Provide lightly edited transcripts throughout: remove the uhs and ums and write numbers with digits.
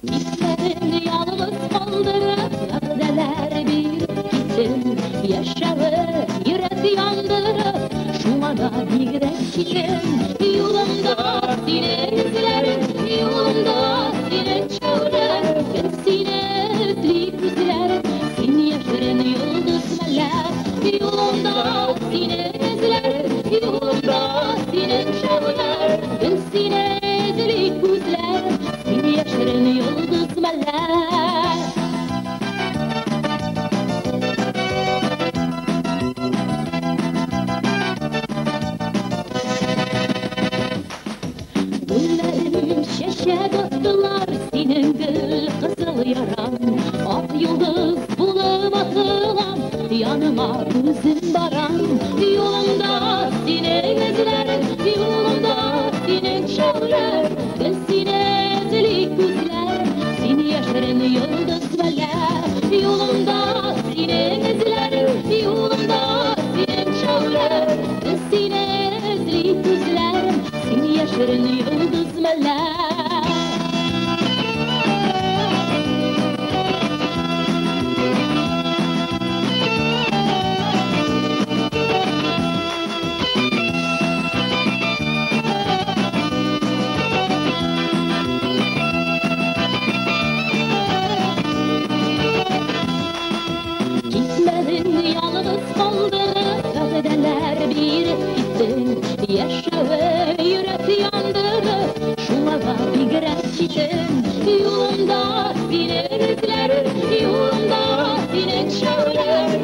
Gitmedin yalnız kaldırıp perdeler bir gittin. Yaşağı yürek yandırıp şu ana bir gittin. Yolunda seni izlerim, yolunda seni çağırır. Seni özleyip üzülerim, seni yaşarın yıldız melek. Yolunda seni izlerim, yolunda seni çağırır. Seni özleyip üzülerim, seni yaşarın yıldız melek. Güllerim şeşe döktüler senin gül kızıl yaran. Ah yıldız bulup atılan yanıma gözüm baran. Yolunda seni izlerim, yolunda seni çağırır. Seni ezilik gözlerim, seni yaşarın yıldız melek. Yolunda seni izlerim, yolunda seni çağırır. Seni ezilik gözlerim, seni yaşarın yıldız melek. Gitmedin yalnız kaldırıp perdeler bir gittin. Yaşağı yürek yandırıp şuna bir gittin. Yolunda seni izlerim, yolunda seni çağırır.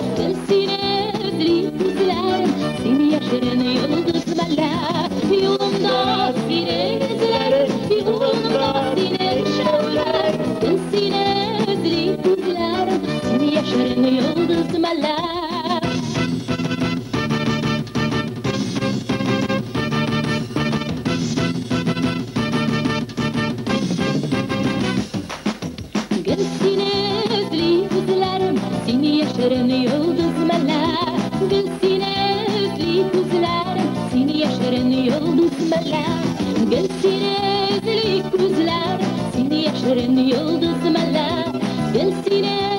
Seni özleyip üzülerim, seni yaşarın yıldız melek. Yolunda seni izlerim, yolunda seni çağırır. Seni özleyip üzülerim, seni yaşarın yıldız melek. Gel seni özleyip üzülerim, seni yaşarın yıldız melek. Gel seni özleyip üzülerim, seni yaşarın yıldız melek. Gel seni özleyip üzülerim, seni yaşarın yıldız melek. Gel seni